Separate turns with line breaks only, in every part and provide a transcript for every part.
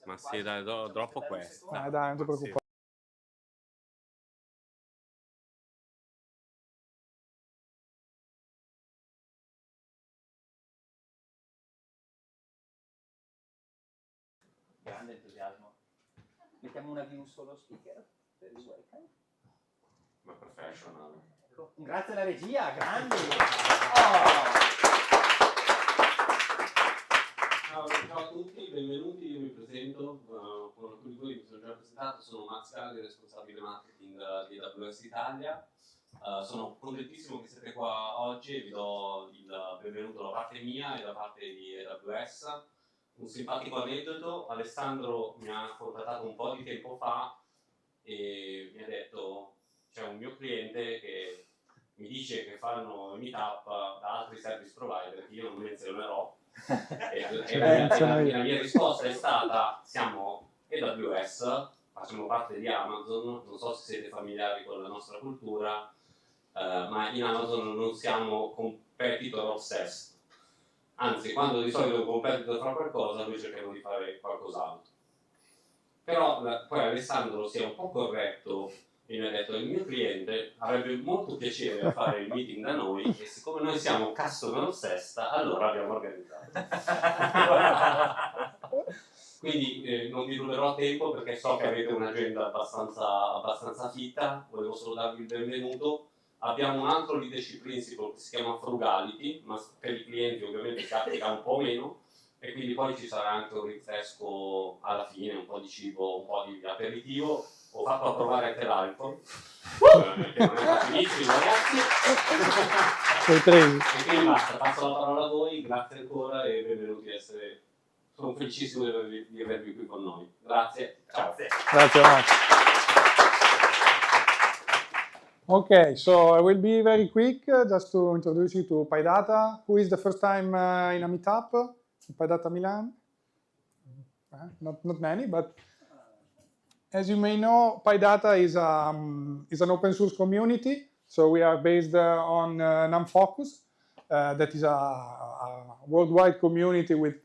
Ma sì, dai, troppo questo.
Dai, non ti preoccupare.
Grande entusiasmo. Mettiamo una view solo speaker per il webcam.
Ma professional.
Grazie alla regia, grandi!
Ciao a tutti, benvenuti, io mi presento, con alcuni di voi mi sono già presentato, sono Sacksick, responsabile marketing di AWS Italia. Sono contentissimo che siete qua oggi e vi do il benvenuto da parte mia e da parte di AWS. Un simpatico aneddoto: Alessandro mi ha contattato un po' di tempo fa e mi ha detto: c'è un mio cliente che mi dice che fanno il meetup da altri service provider che io non menzionerò. La mia risposta è stata: siamo AWS, facciamo parte di Amazon, non so se siete familiari con la nostra cultura, ma in Amazon non siamo competitor obsessed. Anzi, quando di solito un competitor fa qualcosa, noi cerchiamo di fare qualcos'altro. Però poi Alessandro si è un po' corretto e mi ha detto: il mio cliente avrebbe molto piacere a fare il meeting da noi e siccome noi siamo customer obsessed, allora abbiamo organizzato. Quindi non vi ruberò tempo perché so che avete un'agenda abbastanza fitta, volevo solo darvi il benvenuto. Abbiamo un altro leadership principle che si chiama frugality, ma per i clienti ovviamente si applica un po' meno, e quindi poi ci sarà anche un rinfresco alla fine, un po' di cibo, un po' di aperitivo. Ho fatto approvare anche l'alcol, che non è facilissimo, ragazzi. E quindi basta, passo la parola a voi, grazie ancora e benvenuti a essere. Sono felicissimo di avervi qui con noi. Grazie, ciao.
Grazie Max. Okay, so I will be very quick just to introduce you to PyData. Who is the first time in a meetup? PyData Milan? Not many, but as you may know, PyData is an open source community. So we are based on NumFocus. That is a worldwide community with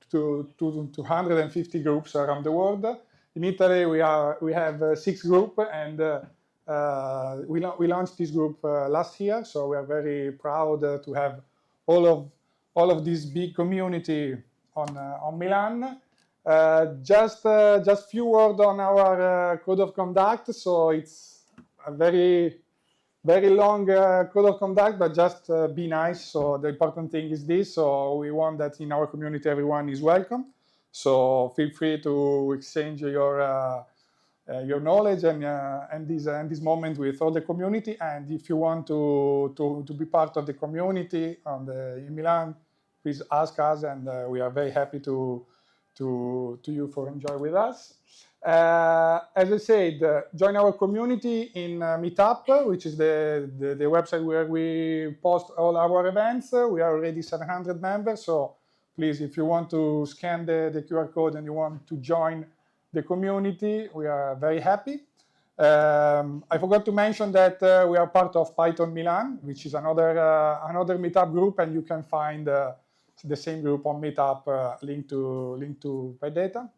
250 groups around the world. In Italy, we have 6 groups, and we launched this group last year. So we are very proud to have all of this big community on Milan. Just few words on our code of conduct. So it's a very long code of conduct, but just be nice. So the important thing is this. So we want that in our community everyone is welcome. So feel free to exchange your knowledge and this moment with all the community. And if you want to be part of the community in Milan, please ask us, and we are very happy to you for enjoy with us. As I said, join our community in Meetup, which is the website where we post all our events. We are already 700 members, so please, if you want to scan the QR code and you want to join the community, we are very happy. I forgot to mention that we are part of Python Milan, which is another Meetup group, and you can find the same group on Meetup, link to PyData.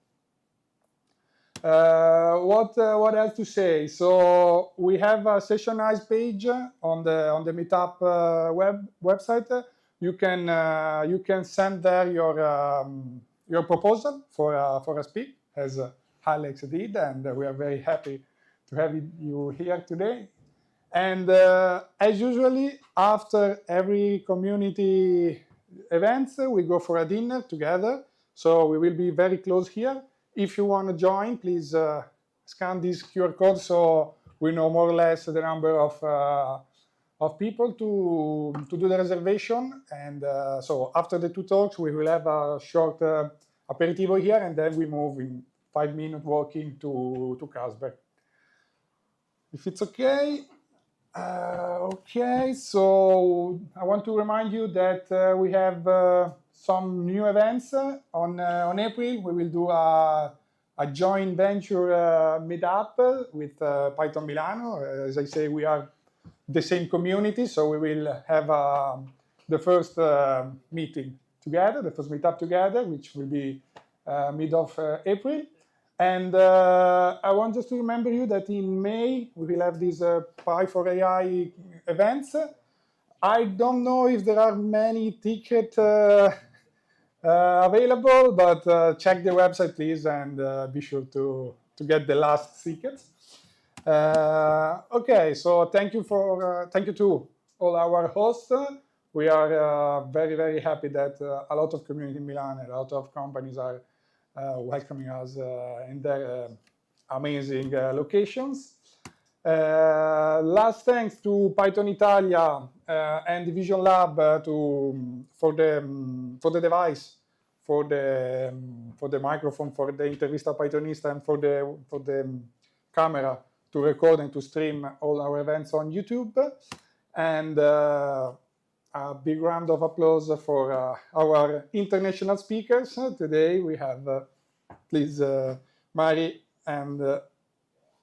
What else to say? So we have a sessionized page on the Meetup website. You can send there your proposal for a speak, as Alex did, and we are very happy to have you here today. And as usually, after every community events, we go for a dinner together. So we will be very close here. If you want to join, please scan this QR code so we know more or less the number of people to do the reservation. And so after the 2 talks, we will have a short aperitivo here, and then we move in 5-minute walking to Carlsberg. If it's okay. Okay, so I want to remind you that we have some new events on April. We will do a joint venture meetup with Python Milano. As I say, we are the same community, so we will have the first meeting together, the first meetup together, which will be mid of April. And I want just to remember you that in May, we will have these Pi for AI events. I don't know if there are many tickets available, but check the website, please, and be sure to get the last tickets. Okay, so thank you to all our hosts. We are very, very happy that a lot of community in Milan and a lot of companies are welcoming us in their amazing locations. Last thanks to Python Italia and Division Lab for the device, for the microphone, for the Intervista Pythonista, and for the camera to record and to stream all our events on YouTube. And a big round of applause for our international speakers. Today we have, please, Mari and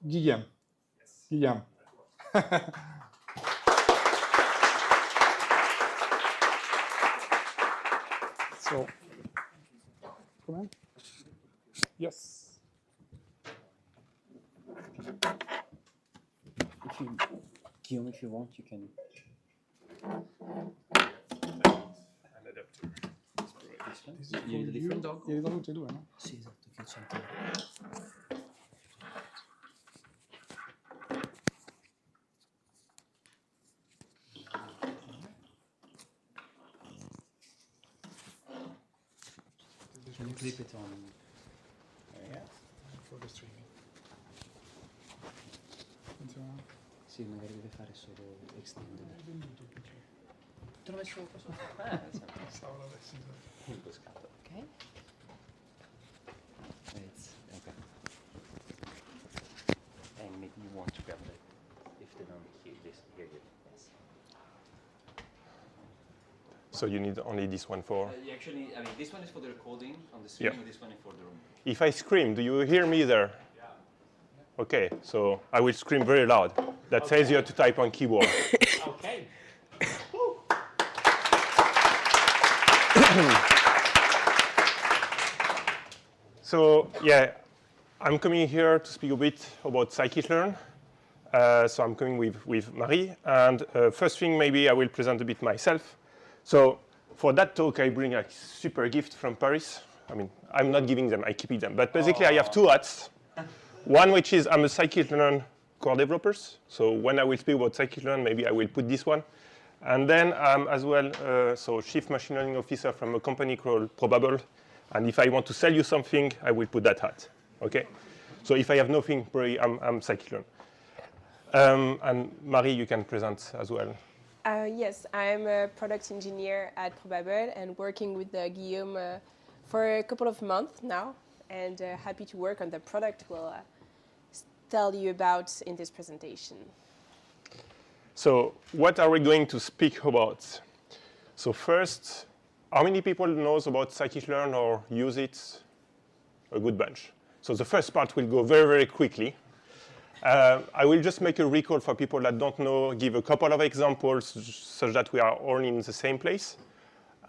Guillaume. Yes. Guillaume. So, come on. Yes.
Guillaume, if you want, you can.
You need a different dog? Io dico tutti e due, no?
Sì, esatto, che c'è anche. Can you clip it on?
Yeah. For the streaming.
Sì, magari deve fare solo extended. Te l'ho messo qua sotto?
Stavo adesso.
Imboscato. Ok. Okay. And maybe you want to grab that if they don't hear you. Yes.
So you need only this one for...
Actually, I mean, this one is for the recording on the stream, and this one is for the room.
If I scream, do you hear me there? Yeah. Okay, so I will scream very loud. That's easier to type on keyboard.
Okay.
So, yeah, I'm coming here to speak a bit about Scikit-Learn. So I'm coming with Marie. And first thing, maybe I will present a bit myself. So for that talk, I bring a super gift from Paris. I mean, I'm not giving them, I keep it them. But basically, I have two hats. One, which is I'm a Scikit-Learn core developer. So when I will speak about Scikit-Learn, maybe I will put this one. And then I'm as well, so chief machine learning officer from a company called Probabl. And if I want to sell you something, I will put that hat. Okay? So if I have nothing, probably I'm Scikit-Learn. And Marie, you can present as well.
Yes, I'm a product engineer at Probabl and working with Guillaume for a couple of months now, and happy to work on the product we'll tell you about in this presentation.
So what are we going to speak about? So first, how many people knows about Scikit-Learn or use it? A good bunch. So the first part will go very, very quickly. I will just make a recall for people that don't know, give a couple of examples such that we are all in the same place.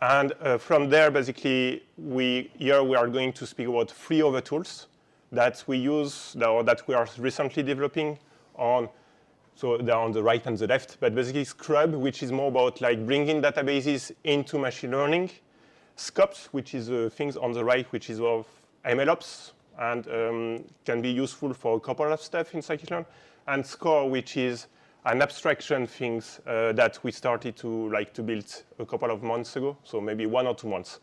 And from there, basically, here we are going to speak about 3 other tools that we use or that we are recently developing on. So they're on the right and the left, but basically Scrub, which is more about like bringing databases into machine learning. Skops, which is things on the right, which is of MLOps and can be useful for a couple of stuff in Scikit-Learn. And Skore, which is an abstraction things that we started to build a couple of months ago, so maybe 1 or 2 months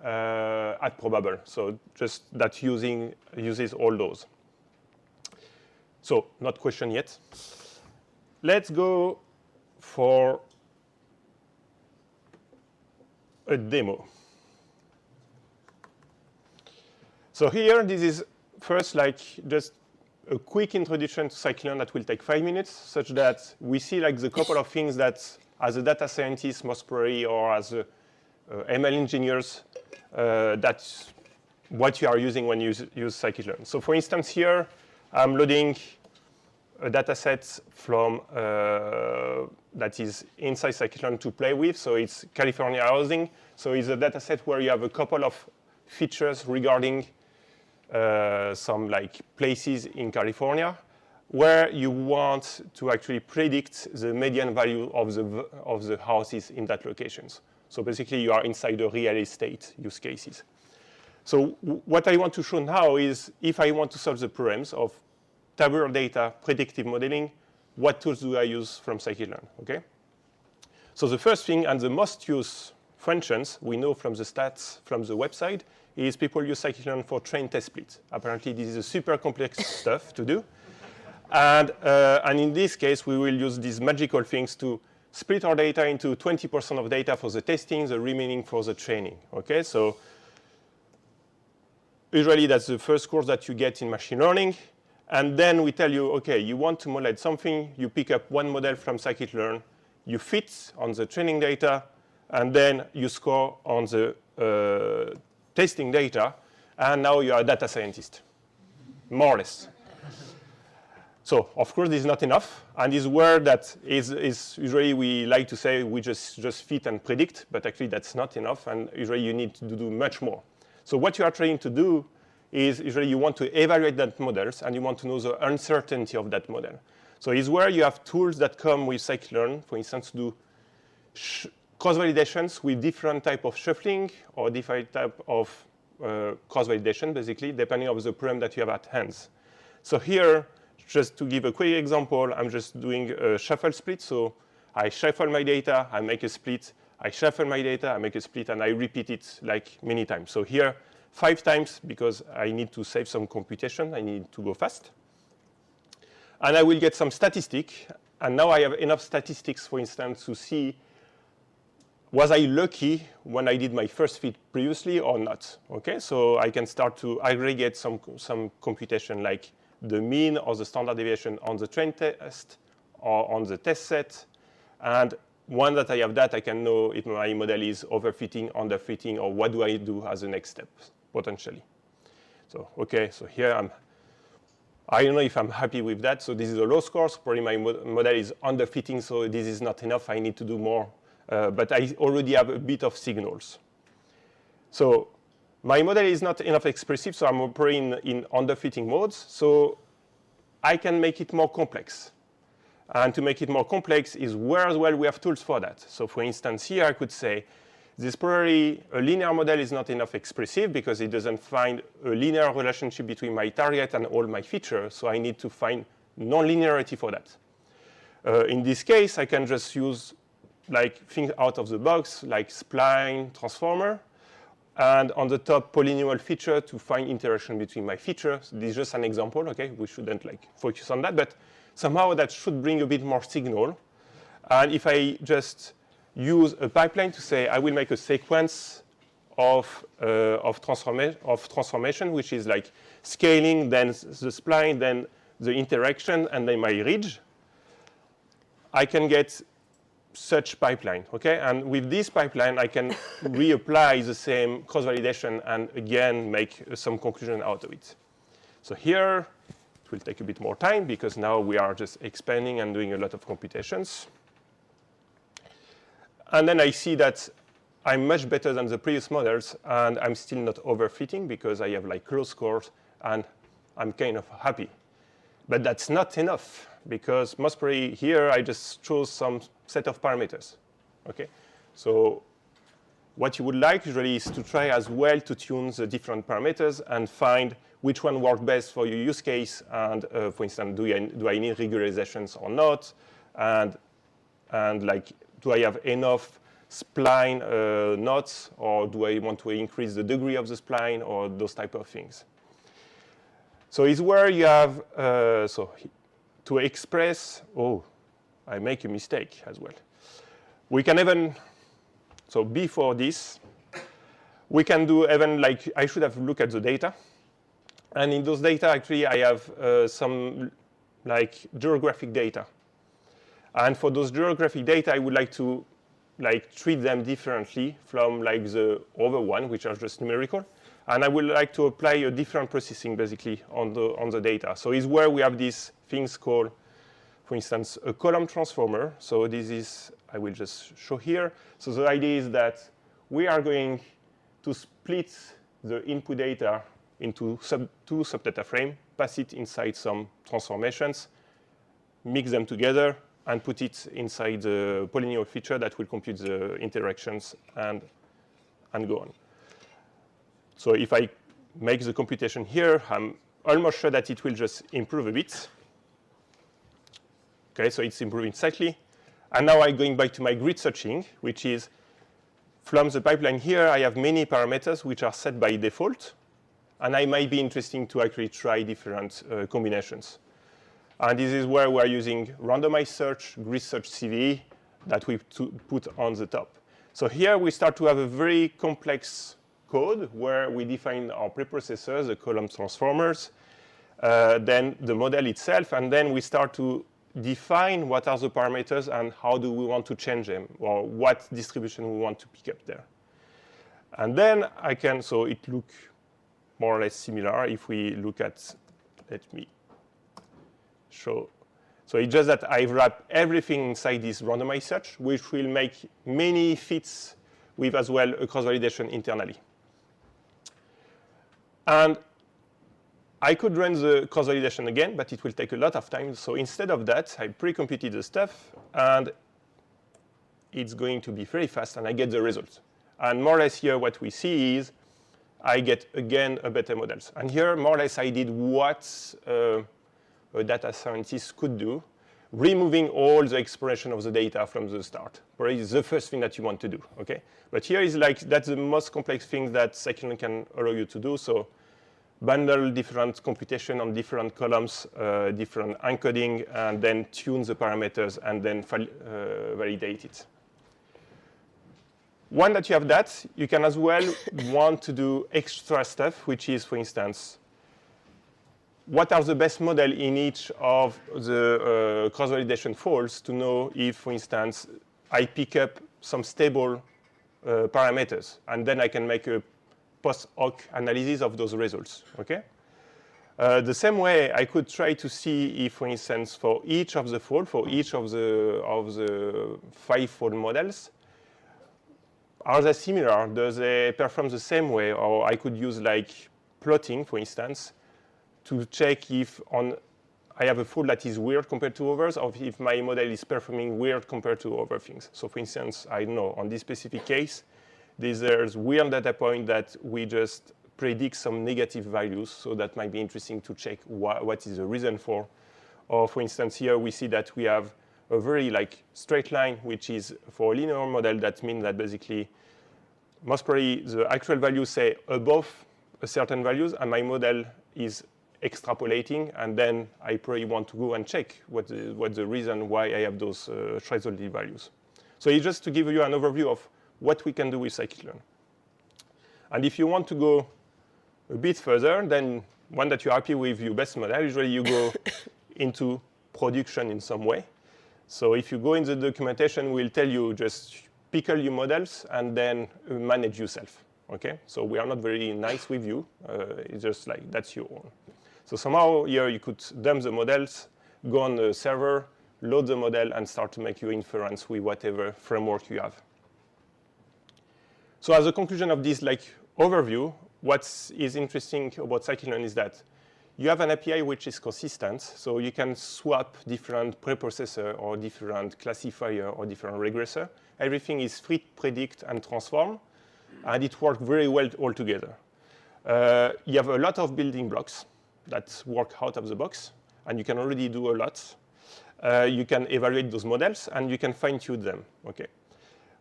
at Probabl. So just that uses all those. So not question yet. Let's go for a demo. So here, this is first just a quick introduction to Scikit-Learn that will take 5 minutes, such that we see the couple of things that, as a data scientist, most probably, or as a, ML engineers, that's what you are using when you use Scikit-Learn. So for instance, here, I'm loading a data set from that is inside Scikit-Learn to play with. So it's California housing. So it's a data set where you have a couple of features regarding some like places in California where you want to actually predict the median value of the houses in that locations. So basically, you are inside the real estate use cases. So what I want to show now is if I want to solve the problems of tabular data, predictive modeling, what tools do I use from Scikit-Learn, okay? So the first thing and the most used functions we know from the stats from the website is people use Scikit-Learn for train test split. Apparently, this is a super complex stuff to do. And in this case, we will use these magical things to split our data into 20% of data for the testing, the remaining for the training, okay? So usually, that's the first course that you get in machine learning. And then we tell you, OK, you want to model something. You pick up one model from Scikit-Learn. You fit on the training data. And then you score on the testing data. And now you are a data scientist, more or less. So, of course, this is not enough. And this word that is usually we like to say we just fit and predict. But actually, that's not enough. And usually, you need to do much more. So what you are trying to do is usually you want to evaluate that models, and you want to know the uncertainty of that model. So it's where you have tools that come with Scikit-Learn, for instance, to do cross-validations with different type of shuffling or different type of cross-validation, basically, depending on the problem that you have at hand. So here, just to give a quick example, I'm just doing a shuffle split. So I shuffle my data, I make a split. I shuffle my data, I make a split, and I repeat it like many times. So here, 5 times, because I need to save some computation. I need to go fast. And I will get some statistic. And now I have enough statistics, for instance, to see was I lucky when I did my first fit previously or not. Okay, so I can start to aggregate some computation like the mean or the standard deviation on the train test or on the test set. And once that I have that, I can know if my model is overfitting, underfitting, or what do I do as the next step, potentially. So, OK, so here I don't know if I'm happy with that. So this is a low score. So probably my model is underfitting, so this is not enough. I need to do more. But I already have a bit of signals. So my model is not enough expressive, so I'm operating in underfitting modes. So I can make it more complex. And to make it more complex is where as well we have tools for that. So for instance, here I could say, this probably a linear model is not enough expressive because it doesn't find a linear relationship between my target and all my features. So I need to find non-linearity for that. In this case, I can just use like things out of the box, like spline transformer. And on the top, polynomial feature to find interaction between my features. This is just an example, OK? We shouldn't like focus on that. But somehow that should bring a bit more signal. And if I just use a pipeline to say I will make a sequence of transformation, which is like scaling, then the spline, then the interaction, and then my ridge, I can get such pipeline, okay? And with this pipeline, I can reapply the same cross-validation and again make some conclusion out of it. So here, it will take a bit more time because now we are just expanding and doing a lot of computations. And then I see that I'm much better than the previous models, and I'm still not overfitting because I have like close scores, and I'm kind of happy. But that's not enough because most probably here I just chose some set of parameters. Okay, so what you would like usually is to try as well to tune the different parameters and find which one works best for your use case. And for instance, do I need regularizations or not? And like, do I have enough spline knots, or do I want to increase the degree of the spline, or those type of things? So it's where you have, so to express, oh, I make a mistake as well. We can even, so before this, we can do even like, I should have looked at the data. And in those data, actually, I have some like geographic data. And for those geographic data, I would like to like treat them differently from like the other one, which are just numerical. And I would like to apply a different processing basically on the data. So it's where we have these things called, for instance, a column transformer. So this is, I will just show here. So the idea is that we are going to split the input data into two subdata frames, pass it inside some transformations, mix them together, and put it inside the polynomial feature that will compute the interactions and go on. So if I make the computation here, I'm almost sure that it will just improve a bit. Okay, so it's improving slightly. And now I'm going back to my grid searching, which is from the pipeline here, I have many parameters which are set by default. And I might be interesting to actually try different combinations. And this is where we're using randomized search, grid search CVE that we put on the top. So here we start to have a very complex code where we define our preprocessors, the column transformers, then the model itself, and then we start to define what are the parameters and how do we want to change them, or what distribution we want to pick up there. And then I can, so it looks more or less similar if we look at, let me show. So it's just that I've wrapped everything inside this randomized search, which will make many fits with as well a cross-validation internally. And I could run the cross-validation again, but it will take a lot of time. So instead of that, I pre-computed the stuff, and it's going to be very fast, and I get the result. And more or less here, what we see is I get, again, a better models. And here, more or less, I did what a data scientist could do, removing all the expression of the data from the start. Probably the first thing that you want to do, okay? But here is like, that's the most complex thing that Scikit-Learn can allow you to do. So bundle different computation on different columns, different encoding, and then tune the parameters, and then validate it. One that you have that, you can as well want to do extra stuff, which is, for instance, what are the best model in each of the cross-validation folds to know if, for instance, I pick up some stable parameters, and then I can make a post hoc analysis of those results, okay? The same way, I could try to see if, for instance, for each of the fold, for each of the 5-fold models, are they similar? Do they perform the same way? Or I could use like plotting, for instance, to check if I have a fold that is weird compared to others, or if my model is performing weird compared to other things. So for instance, I know on this specific case, there's weird data point that we just predict some negative values, so that might be interesting to check what is the reason for. Or for instance, here we see that we have a very like straight line, which is for a linear model. That means that basically most probably the actual values say above a certain values, and my model is extrapolating, and then I probably want to go and check what the reason why I have those threshold values. So it's just to give you an overview of what we can do with Scikit-Learn. And if you want to go a bit further, then one that you're happy with your best model, usually you go into production in some way. So if you go in the documentation, we'll tell you just pickle your models and then manage yourself, okay? So we are not very nice with you. It's just like, that's your own. So somehow here you could dump the models, go on the server, load the model, and start to make your inference with whatever framework you have. So as a conclusion of this like overview, what is interesting about Scikit-Learn is that you have an API which is consistent, so you can swap different preprocessor or different classifier or different regressor. Everything is free, predict, and transform, and it works very well all together. You have a lot of building blocks that work out of the box, and you can already do a lot. You can evaluate those models, and you can fine-tune them, okay?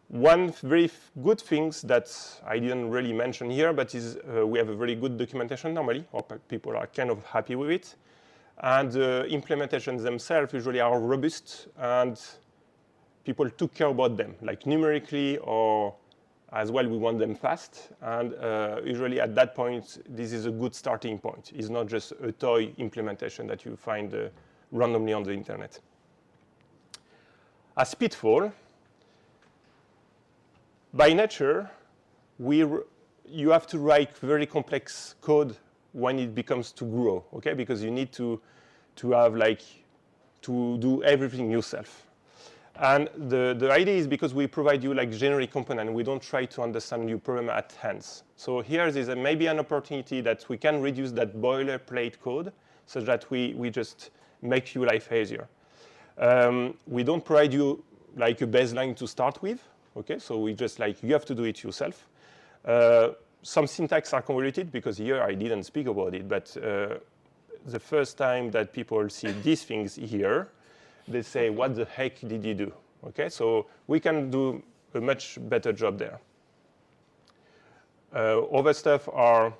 One very good thing that I didn't really mention here, but is we have a very good documentation normally, or people are kind of happy with it. And the implementations themselves usually are robust, and people took care about them, like numerically, or as well we want them fast. And usually at that point, this is a good starting point. It's not just a toy implementation that you find randomly on the internet. As pitfall, by nature, you have to write very complex code when it becomes to grow, okay? Because you need to have like to do everything yourself. And the idea is because we provide you like generic component, we don't try to understand your problem at hand. So here is maybe an opportunity that we can reduce that boilerplate code such that we just make your life easier. We don't provide you like a baseline to start with. Okay, so we just like, you have to do it yourself. Some syntax are convoluted because here I didn't speak about it, but the first time that people see these things here, they say, what the heck did you do? Okay, so we can do a much better job there. Other stuff are,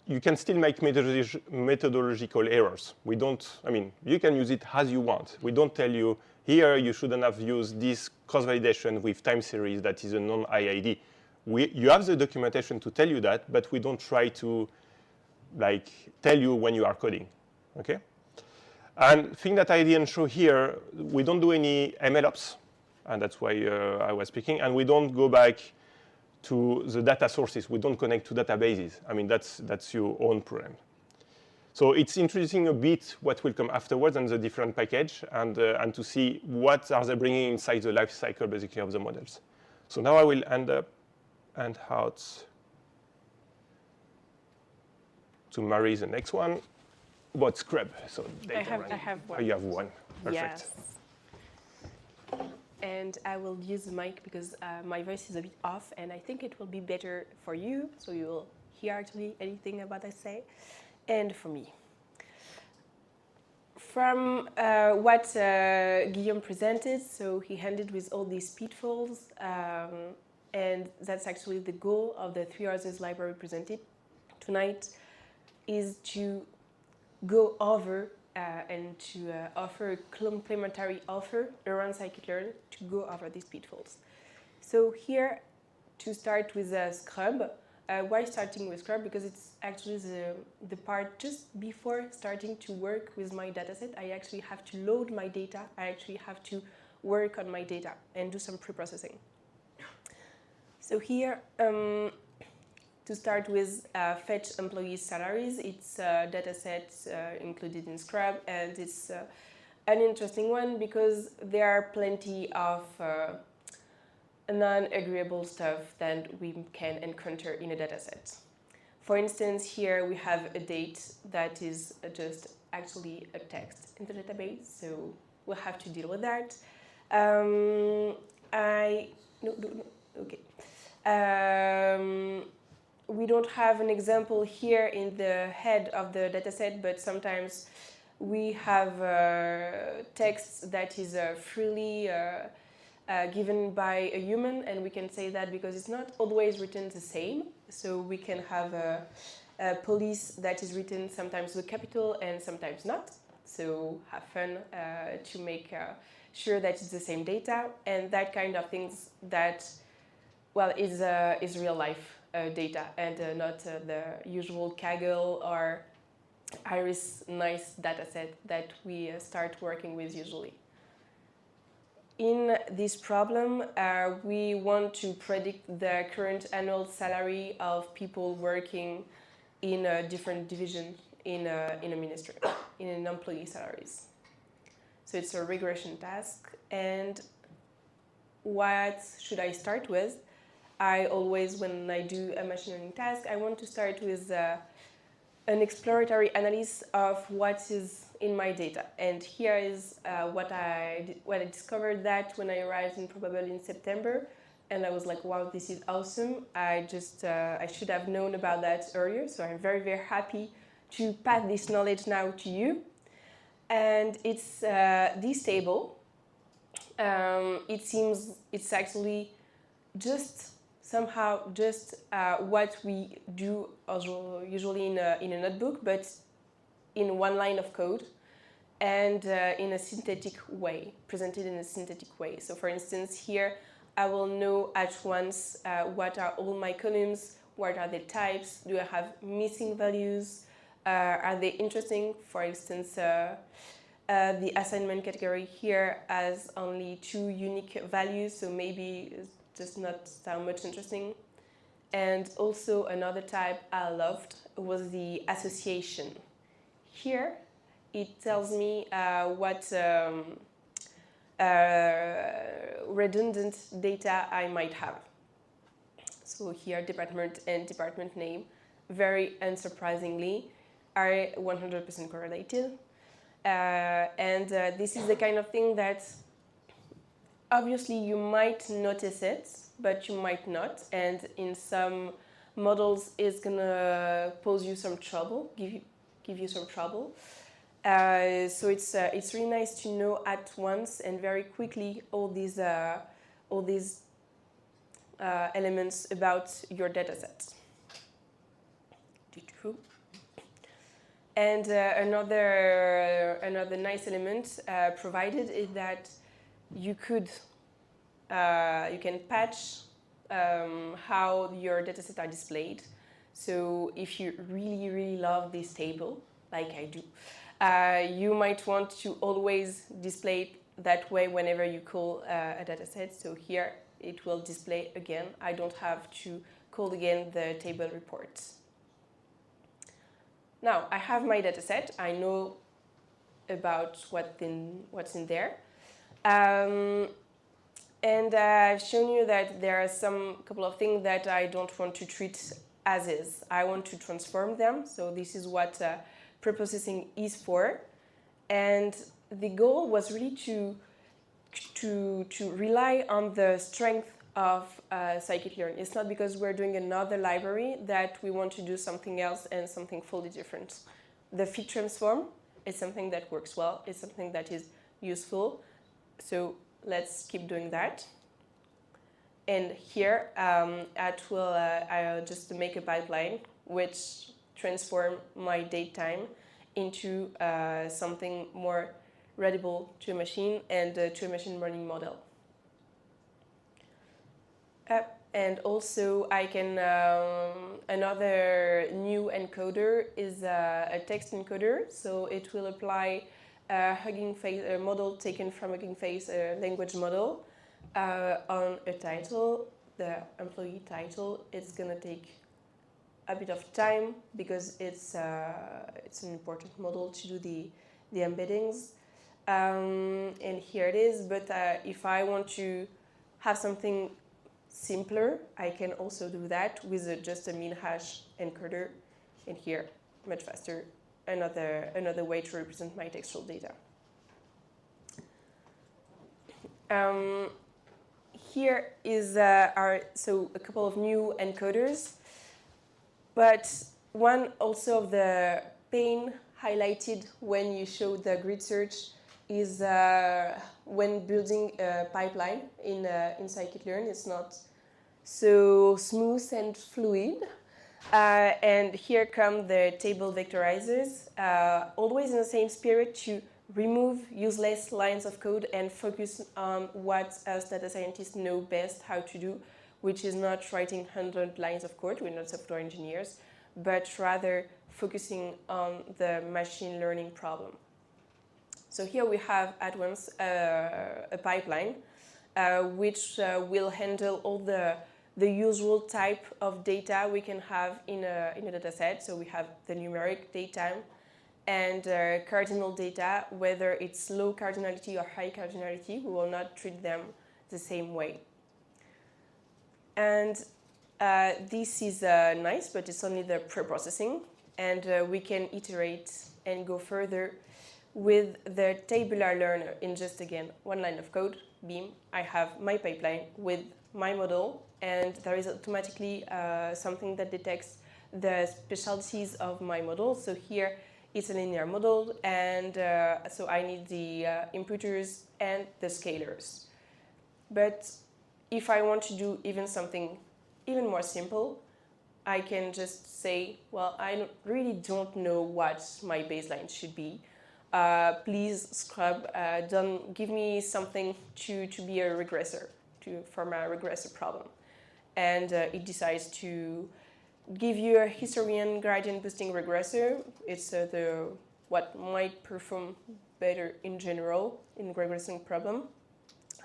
you can still make methodological errors. We don't, I mean, you can use it as you want. We don't tell you, here you shouldn't have used this cross validation with time series that is a non-IID. You have the documentation to tell you that, but we don't try to like tell you when you are coding, okay? And thing that I didn't show here, we don't do any MLOps, and that's why I was speaking, and we don't go back to the data sources. We don't connect to databases. I mean, that's your own problem. So it's introducing a bit what will come afterwards and the different package, and to see what are they bringing inside the life cycle, basically, of the models. So now I will end up and out to marry the next one. About skrub. So
I have one.
Oh, you have one. Perfect.
Yes. And I will use the mic because my voice is a bit off, and I think it will be better for you, so you will hear actually anything about I say, and for me. From what Guillaume presented, so he ended with all these pitfalls, and that's actually the goal of the 3 hours library presented tonight, is to go over and to offer a complementary offer around Scikit-Learn to go over these pitfalls. So here, to start with Scrub, why starting with Scrub? Because it's actually the part just before starting to work with my dataset. I actually have to load my data. I actually have to work on my data and do some pre-processing. So here, to start with fetch employees' salaries, it's a dataset included in Scrub, and it's an interesting one because there are plenty of non-agreeable stuff that we can encounter in a dataset. For instance, here we have a date that is just actually a text in the database, so we'll have to deal with that. We don't have an example here in the head of the dataset, but sometimes we have text that is freely given by a human, and we can say that because it's not always written the same. So we can have a police that is written sometimes with capital and sometimes not. So have fun to make sure that it's the same data, and that kind of things that, well, is real life data and not the usual Kaggle or Iris nice dataset that we start working with usually. In this problem, we want to predict the current annual salary of people working in a different division in a ministry, in an employee salaries. So it's a regression task. And what should I start with? I always, when I do a machine learning task, I want to start with an exploratory analysis of what is in my data. And here is what I discovered that when I arrived in Probabl in September, and I was like, wow, this is awesome. I should have known about that earlier, so I'm very, very happy to pass this knowledge now to you. And it's this table. It seems it's actually just somehow just what we do usually in a notebook, but in one line of code and in a synthetic way, presented in a synthetic way. So for instance, here I will know at once what are all my columns, what are the types, do I have missing values, are they interesting? For instance, the assignment category here has only 2 unique values, so maybe it's just not so much interesting. And also another type I loved was the association. Here it tells me what redundant data I might have. So here, department and department name, very unsurprisingly, are 100% correlated. And this is the kind of thing that obviously you might notice it, but you might not. And in some models, it's gonna pose you some trouble, give you some trouble. So it's really nice to know at once and very quickly all these elements about your dataset. And another nice element provided is that you can patch how your datasets are displayed. So if you really love this table, like I do, you might want to always display it that way whenever you call a dataset. So here it will display again. I don't have to call again the table reports. Now I have my dataset. I know about what's in there. And I've shown you that there are couple of things that I don't want to treat as is. I want to transform them. So this is what preprocessing is for. And the goal was really to rely on the strength of Scikit-Learn. It's not because we're doing another library that we want to do something else and something fully different. The fit transform is something that works well. It's something that is useful. So let's keep doing that. And here, I'll just make a pipeline which transform my date time into something more readable to a machine and to a machine learning model. And also, I can another new encoder is a text encoder. So it will apply a Hugging Face model taken from Hugging Face, a language model, on a title, the employee title. It's gonna take a bit of time because it's an important model to do the embeddings. And here it is. But if I want to have something simpler, I can also do that with just a min hash encoder. And here, much faster, another way to represent my textual data. Here is so a couple of new encoders, but one also of the pain highlighted when you show the grid search is when building a pipeline in Scikit-Learn. It's not so smooth and fluid. And here come the table vectorizers, always in the same spirit to remove useless lines of code and focus on what us data scientists know best how to do, which is not writing 100 lines of code. We're not software engineers, but rather focusing on the machine learning problem. So here we have at once a pipeline which will handle all the usual type of data we can have in a data set. So we have the numeric datetime and cardinal data, whether it's low cardinality or high cardinality. We will not treat them the same way. And this is nice, but it's only the pre-processing. And we can iterate and go further with the tabular learner in just, again, one line of code, beam. I have my pipeline with my model, and there is automatically something that detects the specialties of my model. So here it's a linear model, and so I need the imputers and the scalars. But if I want to do even something even more simple, I can just say, well, I really don't know what my baseline should be. Please, Scrub, don't give me something to be a regressor, for my regressor problem. And it decides to give you a Historian gradient boosting regressor. It's what might perform better in general in regressing problem.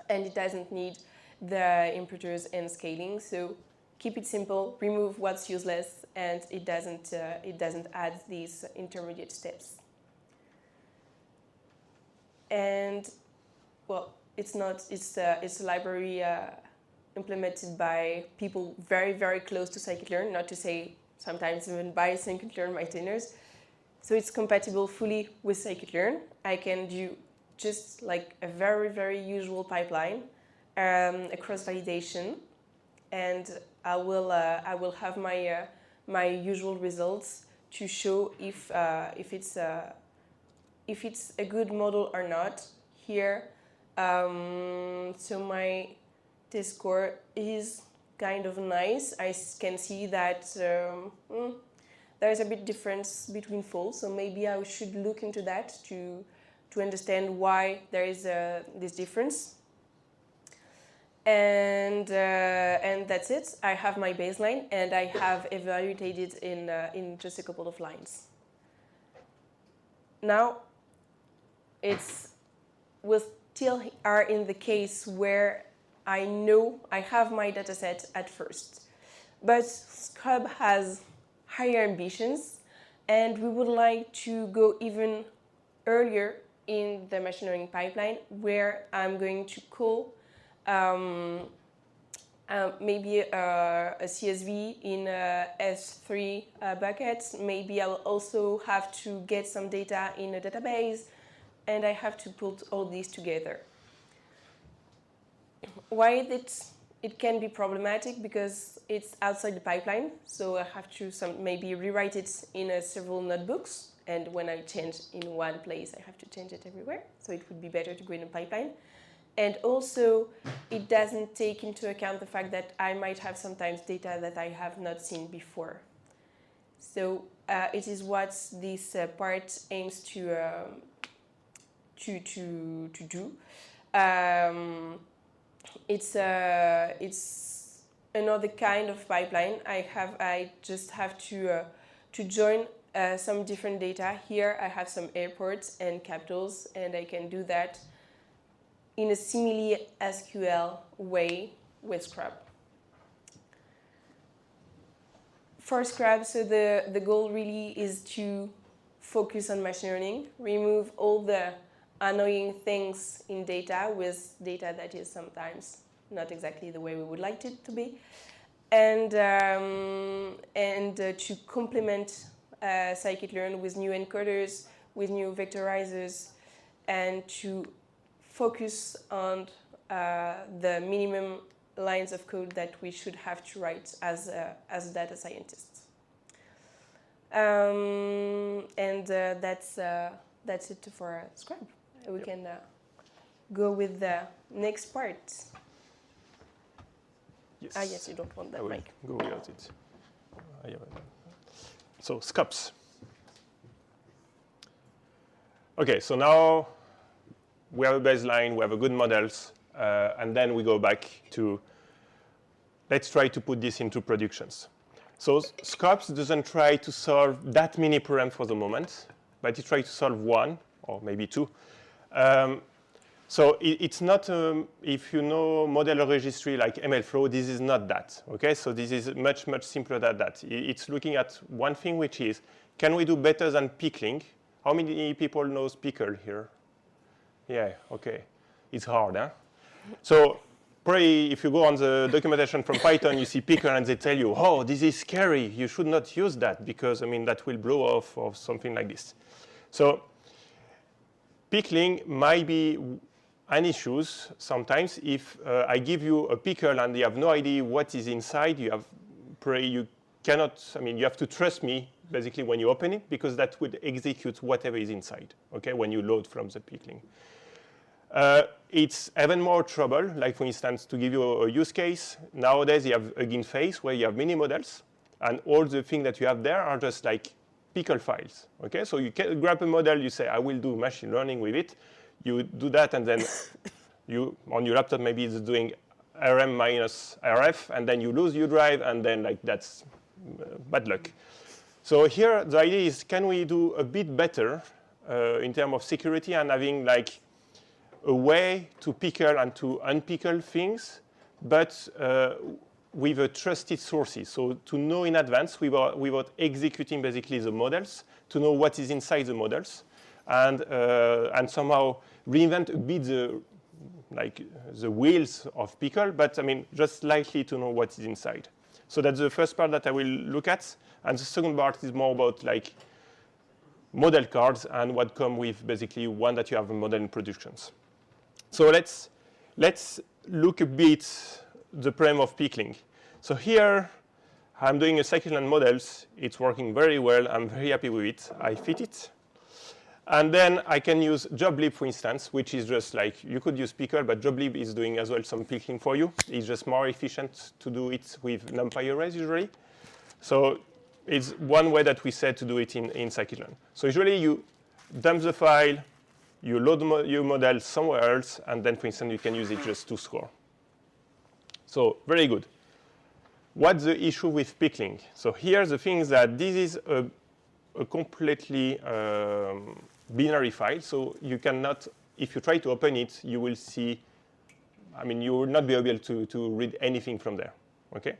And it doesn't need the imputers and scaling. So keep it simple, remove what's useless, and it doesn't add these intermediate steps. And well, it's a library implemented by people very, very close to Scikit-Learn, not to say sometimes even by Scikit-Learn maintainers. So it's compatible fully with Scikit-Learn. I can do just like a very, very usual pipeline, a cross-validation, and I will have my usual results to show if it's a good model or not here. So my test score is kind of nice. I can see that there is a bit difference between folds, so maybe I should look into that to understand why there is this difference. And that's it. I have my baseline, and I have evaluated it in just a couple of lines. Now, we still are in the case where I know I have my dataset at first, but Scrub has higher ambitions, and we would like to go even earlier in the machine learning pipeline, where I'm going to call maybe a CSV in a S3 bucket. Maybe I'll also have to get some data in a database, and I have to put all these together. Why it can be problematic? Because it's outside the pipeline, so I have to maybe rewrite it in several notebooks, and when I change in one place, I have to change it everywhere, so it would be better to go in a pipeline. And also, it doesn't take into account the fact that I might have sometimes data that I have not seen before. So it is what this part aims to do. It's another kind of pipeline. I just have to join some different data. Here I have some airports and capitals, and I can do that in a simile SQL way with Scrub. For Scrub, so the goal really is to focus on machine learning, remove all the annoying things in data with data that is sometimes not exactly the way we would like it to be, and to complement Scikit-Learn with new encoders, with new vectorizers, and to focus on the minimum lines of code that we should have to write as data scientists. And that's it for Scrub. We can go with the next part.
Yes.
Yes, you don't want that mic.
Go without it. So skops. Okay, so now we have a baseline, we have a good models, and then we go back to, let's try to put this into productions. So skops doesn't try to solve that many problems for the moment, but it tries to solve one, or maybe two. So it's not, if you know model registry like MLflow, this is not that, okay? So this is much, much simpler than that. It's looking at one thing, which is, can we do better than pickling? How many people knows pickle here? Yeah, okay. It's hard, huh? So probably if you go on the documentation from Python, you see pickle and they tell you, oh, this is scary. You should not use that because, I mean, that will blow off or something like this. So pickling might be an issue sometimes. If I give you a pickle and you have no idea what is inside, you cannot, I mean, you have to trust me basically when you open it, because that would execute whatever is inside, okay, when you load from the pickling. It's even more trouble, like for instance, to give you a use case, nowadays you have a GIN phase where you have many models, and all the things that you have there are just like pickle files, okay? So you can grab a model, you say, I will do machine learning with it, you do that, and then you, on your laptop, maybe it's doing RM minus RF, and then you lose your drive, and then like that's bad luck. So here, the idea is, can we do a bit better in terms of security and having like a way to pickle and to unpickle things, but with a trusted sources. So to know in advance without executing basically the models, to know what is inside the models, and somehow reinvent a bit like the wheels of pickle, but I mean, just slightly to know what is inside. So that's the first part that I will look at. And the second part is more about like model cards and what come with basically one that you have a model in productions. So let's look a bit the problem of pickling. So here I'm doing a Scikit-Learn models. It's working very well. I'm very happy with it. I fit it. And then I can use joblib, for instance, which is just like, you could use pickle, but joblib is doing as well some pickling for you. It's just more efficient to do it with NumPy arrays usually. So it's one way that we said to do it in Scikit-Learn. So usually you dump the file, you load your model somewhere else, and then, for instance, you can use it just to score. So very good. What's the issue with pickling? So here the thing is that this is a completely binary file, so you cannot, if you try to open it, you will see, I mean, you will not be able to read anything from there, okay?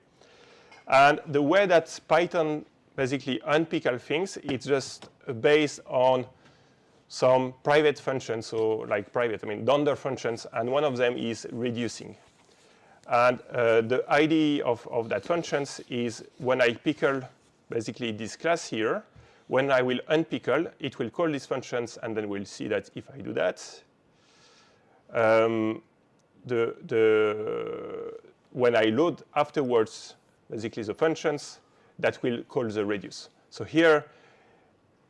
And the way that Python basically unpickle things, it's just based on some private functions, so like private, I mean, dunder functions, and one of them is reducing. And the idea of that functions is when I pickle basically this class here, when I will unpickle, it will call these functions, and then we'll see that if I do that, when I load afterwards, basically the functions, that will call the reduce. So here,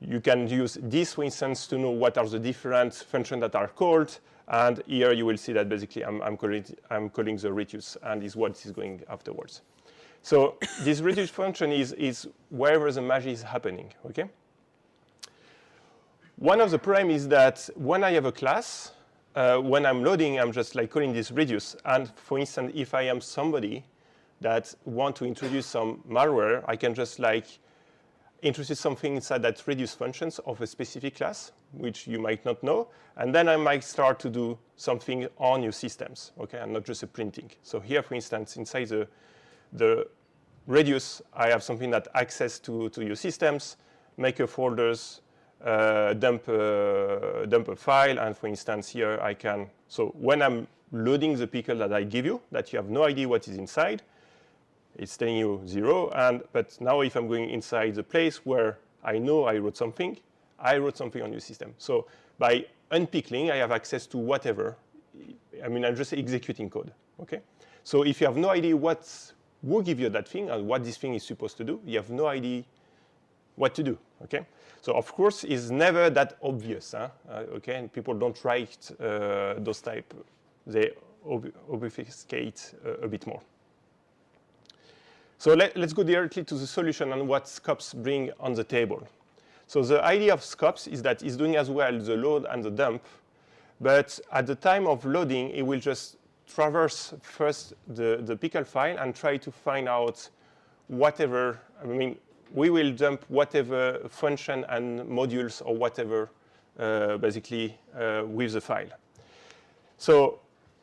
you can use this, for instance, to know what are the different functions that are called, and here you will see that basically I'm calling the reduce, and is what is going afterwards. So this reduce function is wherever the magic is happening, okay? One of the problems is that when I have a class, when I'm loading, I'm just like calling this reduce. And for instance, if I am somebody that want to introduce some malware, I can just like introduce something inside that reduce functions of a specific class, which you might not know. And then I might start to do something on your systems, okay, and not just a printing. So here, for instance, inside the reduce, I have something that access to your systems, make a folders, dump a file, and for instance here I can, so when I'm loading the pickle that I give you, that you have no idea what is inside, it's telling you 0, but now if I'm going inside the place where I know I wrote something on your system. So by unpickling, I have access to whatever, I mean, I'm just executing code, okay? So if you have no idea who give you that thing and what this thing is supposed to do, you have no idea what to do, okay? So of course, it's never that obvious, huh? Okay? And people don't write those type, they obfuscate a bit more. So let's go directly to the solution and what skops bring on the table. So the idea of skops is that it's doing as well the load and the dump, but at the time of loading, it will just traverse first the pickle file and try to find out whatever, I mean, we will dump whatever function and modules or whatever basically with the file. So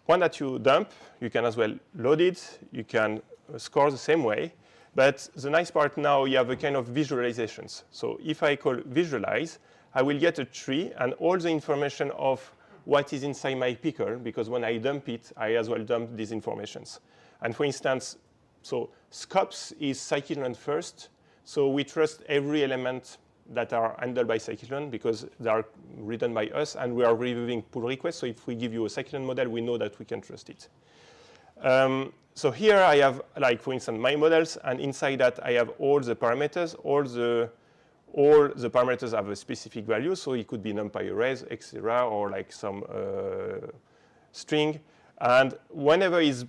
one that you dump, you can as well load it, you can score the same way, but the nice part now, you have a kind of visualizations. So if I call visualize, I will get a tree and all the information of what is inside my pickle, because when I dump it, I as well dump these informations. And for instance, so skops is Scikit-Learn first, so we trust every element that are handled by Scikit-Learn because they are written by us, and we are reviewing pull requests. So if we give you a Scikit-Learn model, we know that we can trust it. So here I have, like for instance, my models, and inside that I have all the parameters. All the parameters have a specific value, so it could be NumPy arrays, etc., or like some string. And whenever it's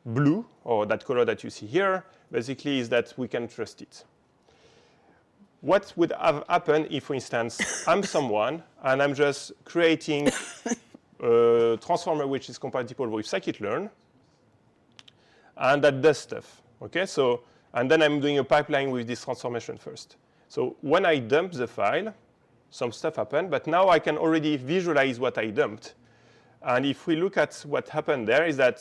blue, or that color that you see here, basically is that we can trust it. What would have happened if, for instance, I'm someone and I'm just creating a transformer which is compatible with Scikit-Learn, and that does stuff, okay? So, and then I'm doing a pipeline with this transformation first. So when I dump the file, some stuff happened, but now I can already visualize what I dumped. And if we look at what happened there is that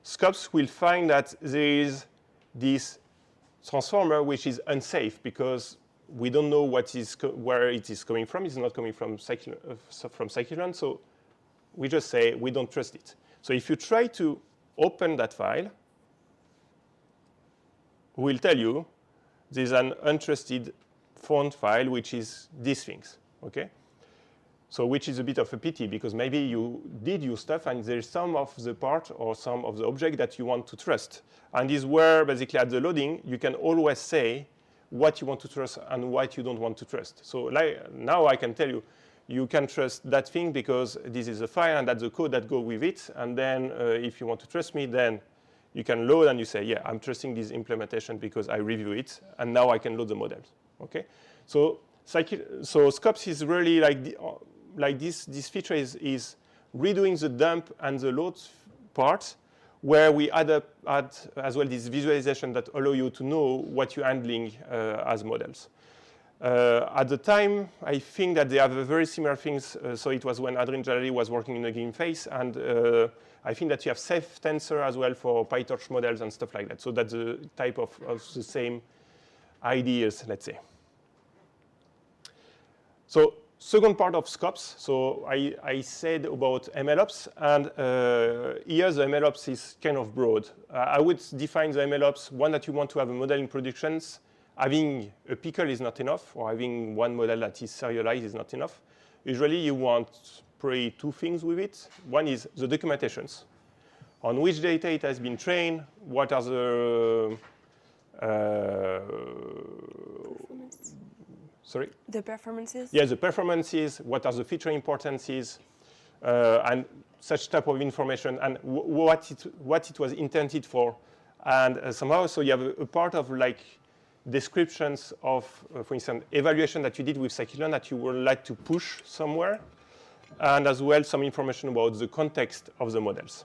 skops will find that there is this transformer which is unsafe because we don't know where it is coming from. It's not coming from Scikit-Learn, so we just say we don't trust it. So if you try to open that file, we'll tell you there's an untrusted font file, which is these things, okay? So which is a bit of a pity, because maybe you did your stuff and there's some of the part or some of the object that you want to trust. And is where basically at the loading, you can always say what you want to trust and what you don't want to trust. So like now I can tell you, you can trust that thing because this is a file and that's the code that go with it. And then if you want to trust me, then you can load and you say, yeah, I'm trusting this implementation because I review it. And now I can load the models, okay? So skops is really like this feature is redoing the dump and the load part, where we add as well this visualization that allow you to know what you're handling as models. At the time, I think that they have very similar things. So it was when Adrien Jalali was working in the game phase, and I think that you have safe tensor as well for PyTorch models and stuff like that. So that's the type of the same ideas, let's say. So second part of skops. So I said about MLOps, and here the MLOps is kind of broad. I would define the MLOps, one that you want to have a model in productions. Having a pickle is not enough, or having one model that is serialized is not enough. Usually you want probably two things with it. One is the documentations. On which data it has been trained, what are the sorry?
The performances?
Yeah, the performances, what are the feature importances, and such type of information, and what it was intended for. And somehow, so you have a part of like descriptions of, for instance, evaluation that you did with Scikit-Learn that you would like to push somewhere, and as well some information about the context of the models.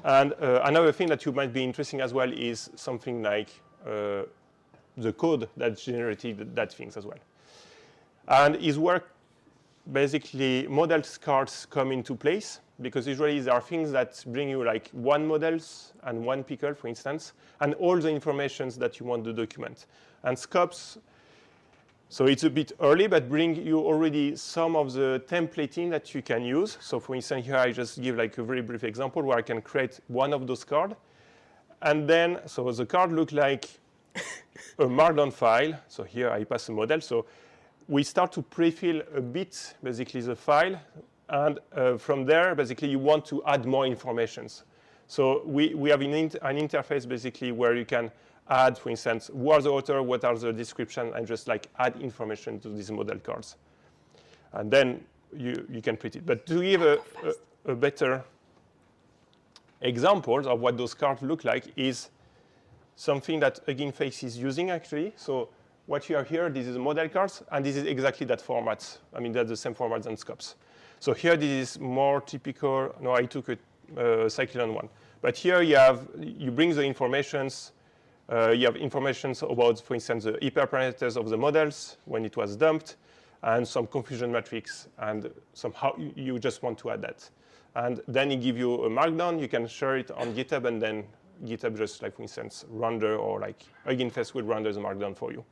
And another thing that you might be interesting as well is something like the code that generated that things as well. And his work, basically, model cards come into place, because usually there are things that bring you like one models and one pickle, for instance, and all the informations that you want to document. And skops, so it's a bit early, but bring you already some of the templating that you can use. So for instance, here I just give like a very brief example where I can create one of those cards. And then, so the card look like a markdown file. So here I pass a model. So we start to pre-fill a bit, basically, the file. And from there, basically, you want to add more informations. So we have an interface, basically, where you can add, for instance, who are the author, what are the description, and just like add information to these model cards. And then you can print it. But to give a better example of what those cards look like is something that Hugging Face is using, actually. So what you have here, this is the model cards, and this is exactly that format. I mean, that's the same format than skops. So here, this is more typical. No, I took a Scikit-Learn one. But here you bring the informations. You have informations about, for instance, the hyperparameters of the models when it was dumped, and some confusion matrix, and somehow you just want to add that. And then it gives you a markdown. You can share it on GitHub, and then GitHub just, like, for instance, render, or like Hugging Face will render the markdown for you.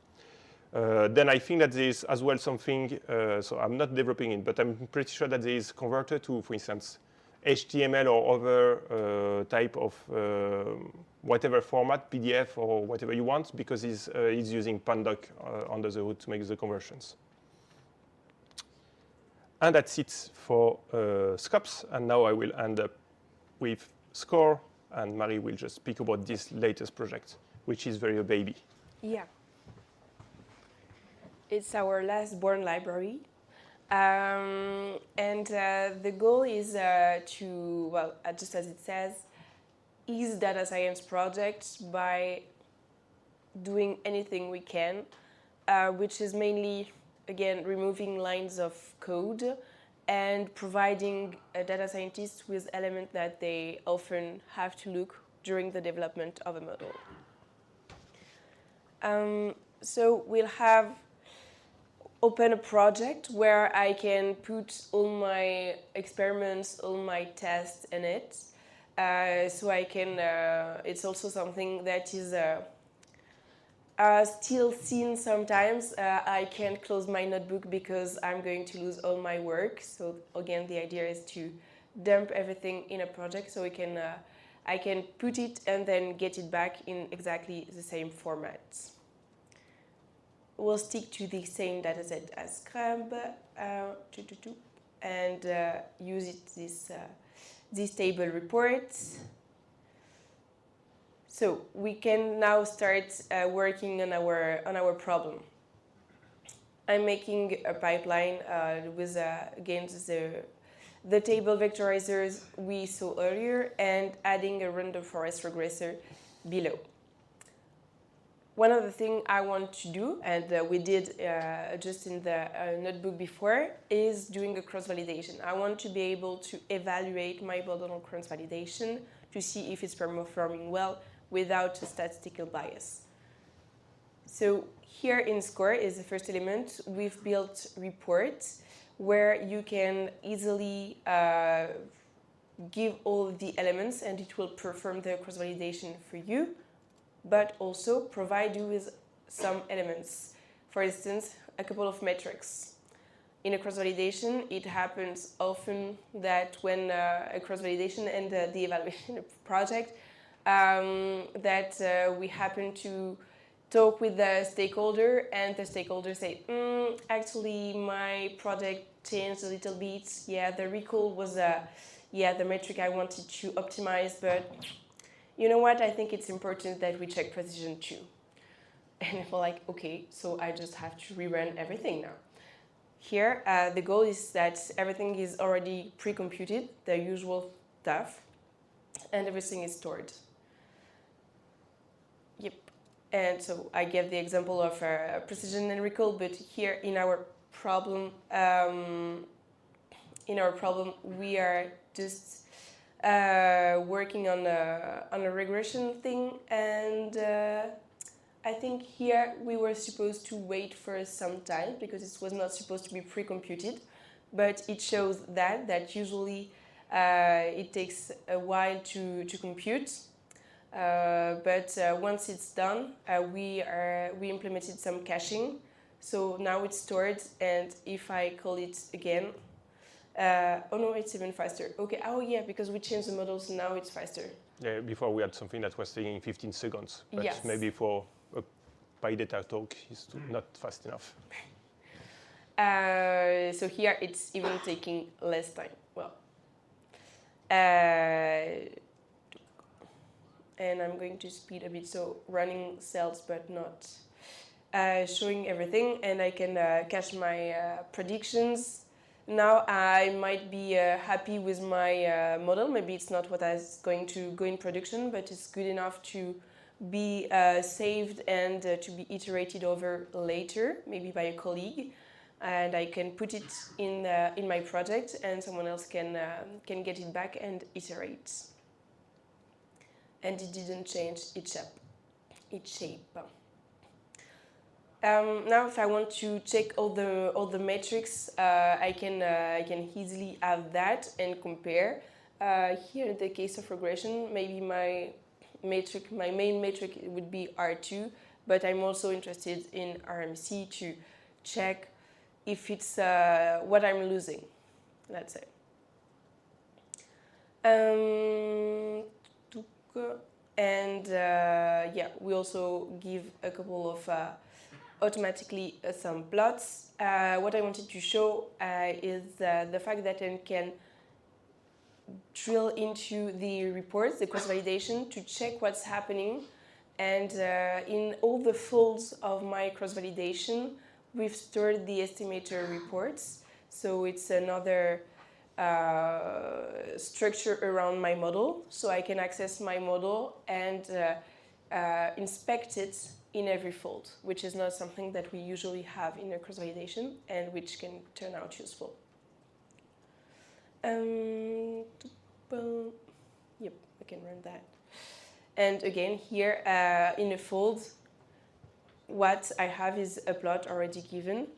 Then I think that there is as well something, so I'm not developing it, but I'm pretty sure that there is converter to, for instance, HTML or other type of whatever format, PDF or whatever you want, because it's using Pandoc under the hood to make the conversions. And that's it for skops. And now I will end up with skore, and Marie will just speak about this latest project, which is very a baby.
Yeah. It's our last born library. And the goal is to, well, just as it says, ease data science projects by doing anything we can, which is mainly, again, removing lines of code and providing data scientists with elements that they often have to look during the development of a model. So we'll have open a project where I can put all my experiments, all my tests in it. So I can, it's also something that is still seen sometimes. I can't close my notebook because I'm going to lose all my work. So again, the idea is to dump everything in a project, so I can put it and then get it back in exactly the same format. We'll stick to the same dataset as skrub and use this table report. So we can now start working on our problem. I'm making a pipeline with again the table vectorizers we saw earlier and adding a random forest regressor below. One of the things I want to do, and we did just in the notebook before, is doing a cross-validation. I want to be able to evaluate my model cross-validation to see if it's performing well without a statistical bias. So here in Skore is the first element. We've built reports where you can easily give all the elements and it will perform the cross-validation for you, but also provide you with some elements. For instance, a couple of metrics. In a cross-validation, it happens often that when a cross-validation and the evaluation project, that we happen to talk with the stakeholder and the stakeholder say, actually my project changed a little bit. Yeah, the recall was the metric I wanted to optimize, but you know what? I think it's important that we check precision too. And I feel like, okay, so I just have to rerun everything now. Here, the goal is that everything is already pre-computed, the usual stuff, and everything is stored. Yep. And so I gave the example of precision and recall, but here in our problem, we are just working on a regression thing, and I think here we were supposed to wait for some time because it was not supposed to be pre-computed, but it shows that usually it takes a while to compute. But once it's done, we implemented some caching, so now it's stored. And if I call it again, oh no, it's even faster. Okay, oh yeah, because we changed the models, now it's faster.
Yeah, before we had something that was taking 15 seconds, but
yes.
Maybe for a PyData talk, it's not fast enough.
So here it's even taking less time. Well. And I'm going to speed a bit, so running cells but not showing everything, and I can cache my predictions. Now I might be happy with my model. Maybe it's not what is going to go in production, but it's good enough to be saved and to be iterated over later, maybe by a colleague. And I can put it in my project, and someone else can get it back and iterate. And it didn't change its shape. Now, if I want to check all the metrics, I can easily have that and compare. Here, in the case of regression, maybe my main metric would be R2, but I'm also interested in RMC to check if it's what I'm losing, let's say. And yeah, we also give a couple of automatically some plots. What I wanted to show is the fact that I can drill into the reports, the cross-validation, to check what's happening. And in all the folds of my cross-validation, we've stored the estimator reports. So it's another structure around my model, so I can access my model and inspect it in every fold, which is not something that we usually have in a cross-validation and which can turn out useful. Yep, I can run that. And again, here in a fold, what I have is a plot already given.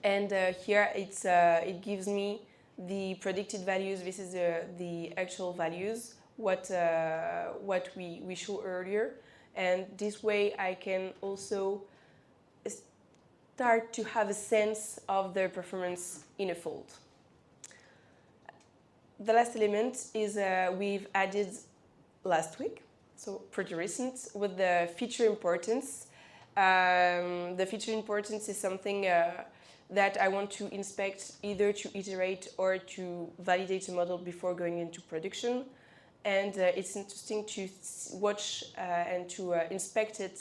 And here it gives me the predicted values. This is the actual values, what we showed earlier. And this way I can also start to have a sense of the performance in a fold. the last element is we've added last week, so pretty recent, with the feature importance. The feature importance is something that I want to inspect, either to iterate or to validate a model before going into production. And it's interesting to watch and to inspect it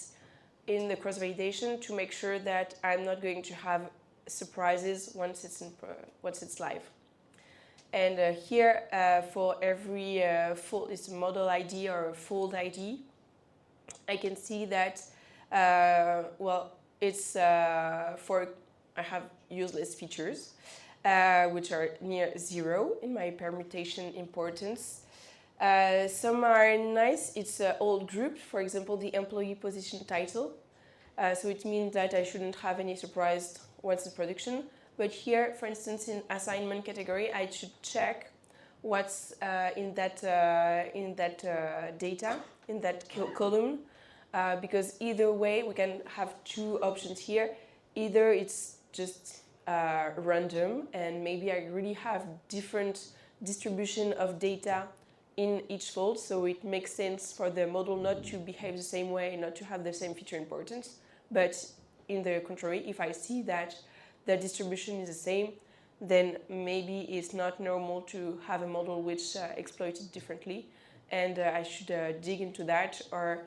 in the cross-validation to make sure that I'm not going to have surprises once it's live. And here, for every it's a model ID or a fold ID, I can see that, it's I have useless features, which are near 0 in my permutation importance. Some are nice. It's old grouped, for example, the employee position title. So it means that I shouldn't have any surprise once in production. But here, for instance, in assignment category, I should check what's in that data, in that column, because either way, we can have two options here. Either it's just random, and maybe I really have different distribution of data in each fold, so it makes sense for the model not to behave the same way, not to have the same feature importance. But in the contrary, if I see that the distribution is the same, then maybe it's not normal to have a model which exploits it differently, and I should dig into that or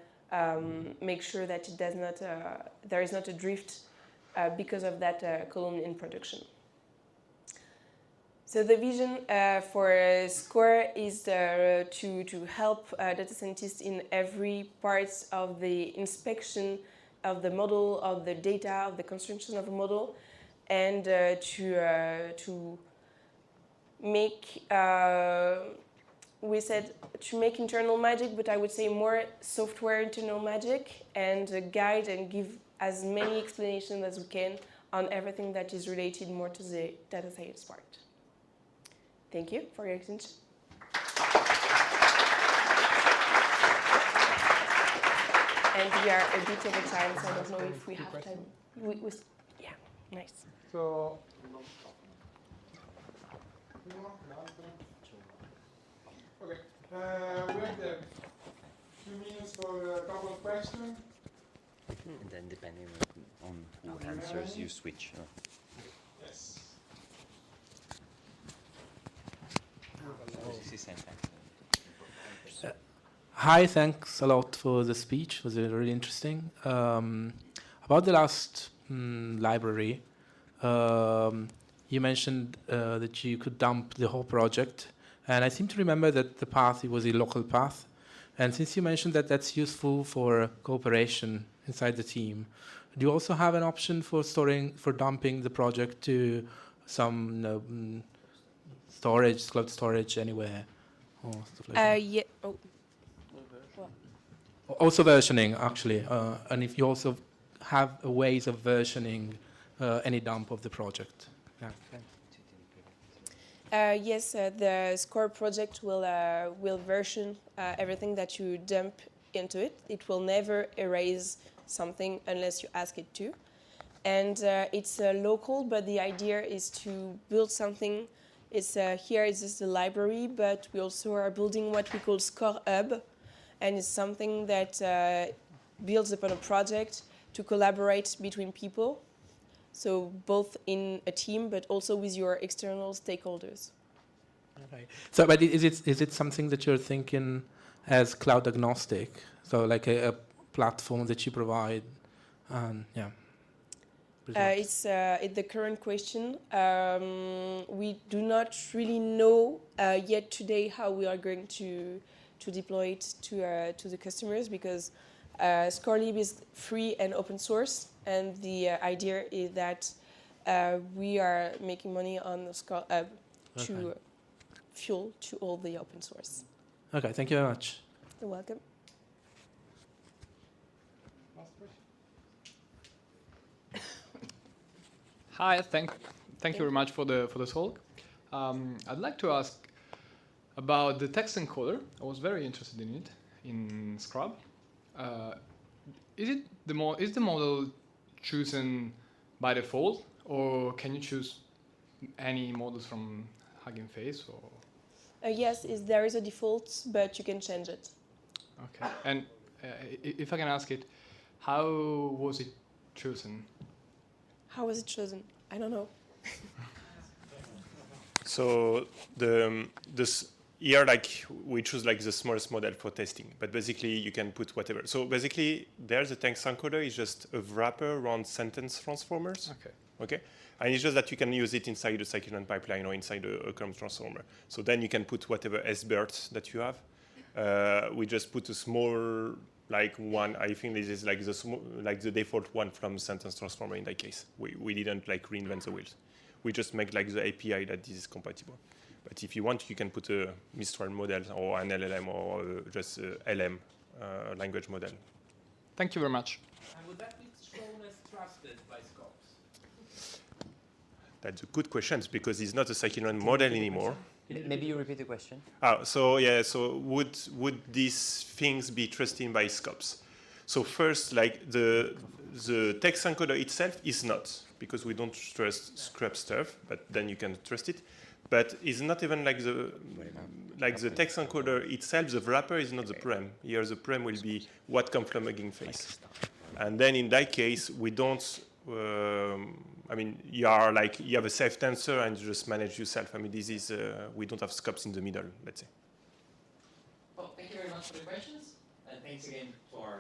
make sure that it does not, there is not a drift because of that column in production. So the vision for Score is to help data scientists in every part of the inspection of the model, of the data, of the construction of a model, and to make, we said to make internal magic, but I would say more software internal magic, and guide and give as many explanations as we can on everything that is related more to the data science part. Thank you for your attention. And we are a bit over time, so I don't know if we have time. Yeah, nice.
So, okay, we have 2 minutes for a couple of questions.
And then depending on who answers, you switch.
Yes.
Hi, thanks a lot for the speech. It was really interesting. About the last library, you mentioned that you could dump the whole project, and I seem to remember that the path was a local path. And since you mentioned that that's useful for cooperation inside the team, do you also have an option for dumping the project to some storage, cloud storage anywhere, or stuff like that?
Yeah. Oh.
Also versioning, actually, and if you also have ways of versioning any dump of the project. Yeah.
Yes, the Score project will version everything that you dump into it. It will never erase something unless you ask it to. And it's local, but the idea is to build something. It's here is just the library, but we also are building what we call Score Hub, and it's something that builds upon a project to collaborate between people. So both in a team, but also with your external stakeholders.
Okay. So, but is it something that you're thinking as cloud agnostic? So like a platform that you provide, and yeah.
It's the current question. We do not really know yet today how we are going to deploy it to the customers, because ScoreLib is free and open source, and the idea is that we are making money on the Score Hub to fuel to all the open source.
Okay, thank you very much.
You're welcome.
Hi, thank you very much for the talk. I'd like to ask about the text encoder. I was very interested in it in Skrub. Is the model chosen by default, or can you choose any models from Hugging Face? Or
Yes, there is a default, but you can change it.
Okay. And if I can ask it, how was it chosen?
How was it chosen? I don't know.
So here, like we choose like the smallest model for testing, but basically you can put whatever. So basically, there's a text encoder is just a wrapper around sentence transformers.
Okay.
Okay, and it's just that you can use it inside the Scikit-Learn pipeline or inside a column transformer. So then you can put whatever SBERT that you have. We just put a small like one. I think this is like the default one from sentence transformer in that case. We didn't like reinvent the wheels. We just make like the API that this is compatible. But if you want, you can put a Mistral model or an LLM or just a LM language model.
Thank you very much.
And would that be shown as trusted by Skops?
That's a good question because it's not a Scikit-Learn model anymore.
Maybe you repeat the question.
So would these things be trusted by Skops? So first, like the text encoder itself is not, because we don't trust skrub stuff, but then you can trust it. But it's not even like the text encoder itself, the wrapper is not the parem. Here the parem will be what comes from Hugging Face. And then in that case, we don't, I mean, you have a safe tensor and you just manage yourself. I mean, this is, we don't have skops in the middle, let's say.
Well, thank you very much for the questions. And thanks again to our